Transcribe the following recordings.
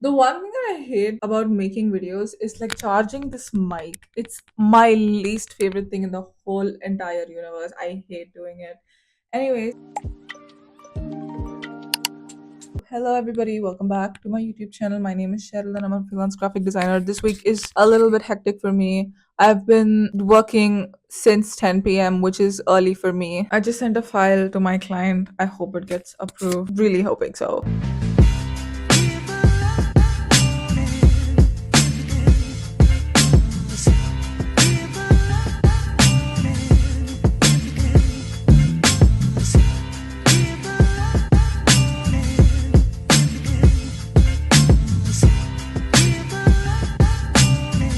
The one thing that I hate about making videos is like charging this mic. It's my least favorite thing in the whole entire universe. I hate doing it. Anyways, hello everybody, welcome back to my YouTube channel. My name is Cheryl and I'm a freelance graphic designer. This week is a little bit hectic for me. I've been working since 10 p.m., which is early for me. I just sent a file to my client. I hope it gets approved. Really hoping so.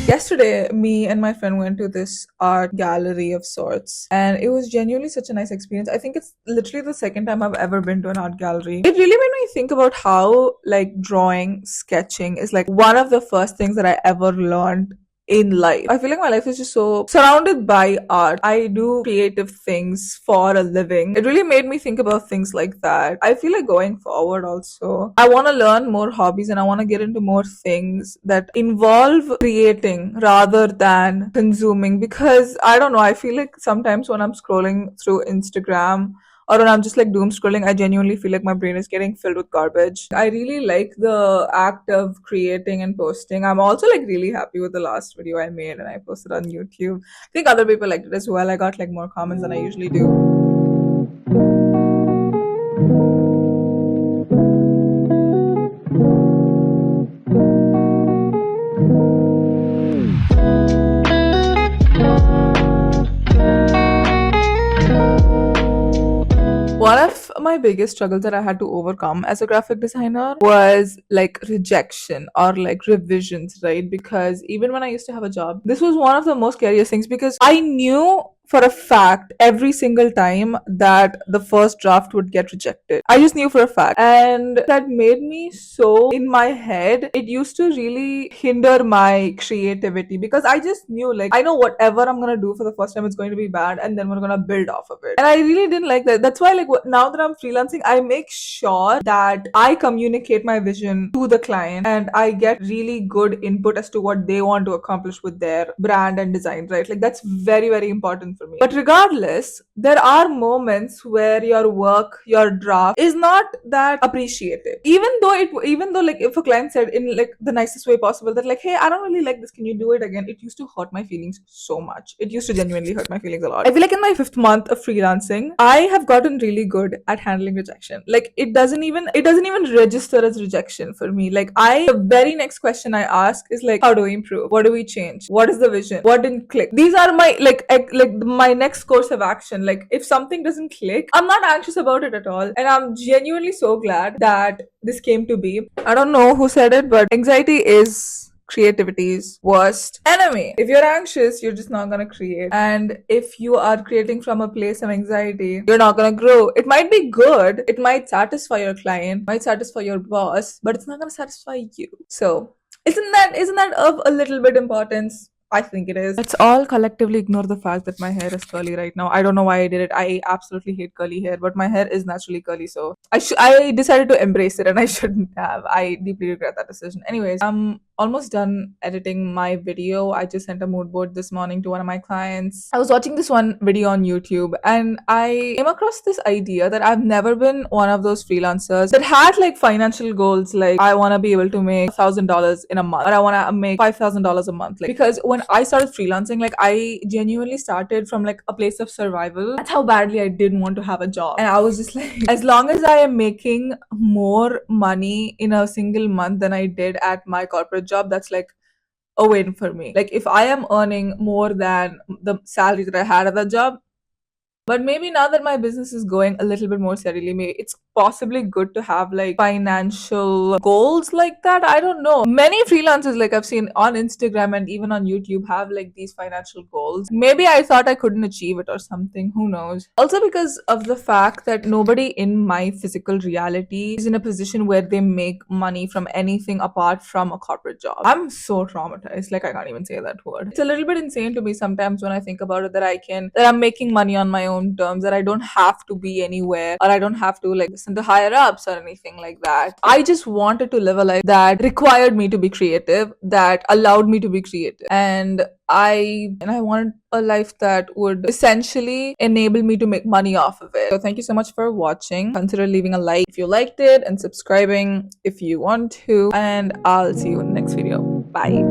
Yesterday, me and my friend went to this art gallery of sorts, and it was genuinely such a nice experience. I think it's literally the second time I've ever been to an art gallery. It really made me think about how, like, drawing, sketching is like one of the first things that I ever learned in life. I feel like my life is just so surrounded by art. I do creative things for a living. It really made me think about things like that. I feel like going forward also, I want to learn more hobbies and I want to get into more things that involve creating rather than consuming, because I don't know, I feel like sometimes when I'm scrolling through Instagram or when I'm just like doom scrolling, I genuinely feel like my brain is getting filled with garbage. I really like the act of creating and posting. I'm also like really happy with the last video I made and I posted on YouTube. I think other people liked it as well. I got like more comments than I usually do. One of my biggest struggles that I had to overcome as a graphic designer was like rejection or like revisions, right? Because even when I used to have a job, this was one of the most scariest things because I knew for a fact every single time that the first draft would get rejected. I just knew for a fact. And that made me so in my head. It used to really hinder my creativity because I just knew, like, I know whatever I'm going to do for the first time, it's going to be bad and then we're going to build off of it. And I really didn't like that. That's why, like, now that I'm freelancing, I make sure that I communicate my vision to the client and I get really good input as to what they want to accomplish with their brand and design, right? Like, that's very, very important for me. But regardless, there are moments where your work, your draft is not that appreciated. Even though like if a client said in like the nicest way possible that like, hey, I don't really like this, can you do it again? It used to hurt my feelings so much. It used to genuinely hurt my feelings a lot. I feel like in my 5th month of freelancing, I have gotten really good at handling rejection. Like it doesn't even register as rejection for me. Like the very next question I ask is like, how do we improve? What do we change? What is the vision? What didn't click? These are my like my next course of action. Like if something doesn't click, I'm not anxious about it at all. And I'm genuinely so glad that this came to be. I don't know who said it, but anxiety is creativity's worst enemy. If you're anxious, you're just not gonna create. And if you are creating from a place of anxiety, you're not gonna grow. It might be good, it might satisfy your client, might satisfy your boss, but it's not gonna satisfy you. So isn't that of a little bit importance? I think it is. Let's all collectively ignore the fact that my hair is curly right now. I don't know why I did it. I absolutely hate curly hair, but my hair is naturally curly, so I decided to embrace it, and I shouldn't have. I deeply regret that decision. Anyways, I'm almost done editing my video. I just sent a mood board this morning to one of my clients. I was watching this one video on YouTube, and I came across this idea that I've never been one of those freelancers that had like financial goals, like I want to be able to make $1,000 in a month, or I want to make $5,000 a month. Like, because when I started freelancing, like I genuinely started from like a place of survival. That's how badly I didn't want to have a job. And I was just like, as long as I am making more money in a single month than I did at my corporate job, that's like a win for me. Like if I am earning more than the salary that I had at that job, but maybe now that my business is going a little bit more steadily, maybe it's possibly good to have like financial goals like that. I don't know. Many freelancers, like I've seen on Instagram and even on YouTube, have like these financial goals. Maybe I thought I couldn't achieve it or something. Who knows? Also, because of the fact that nobody in my physical reality is in a position where they make money from anything apart from a corporate job. I'm so traumatized. Like I can't even say that word. It's a little bit insane to me sometimes when I think about it that I'm making money on my own own terms, that I don't have to be anywhere, or I don't have to like listen to higher ups or anything like that. I just wanted to live a life that required me to be creative, that allowed me to be creative. And I wanted a life that would essentially enable me to make money off of it. So thank you so much for watching. Consider leaving a like if you liked it and subscribing if you want to. And I'll see you in the next video. Bye.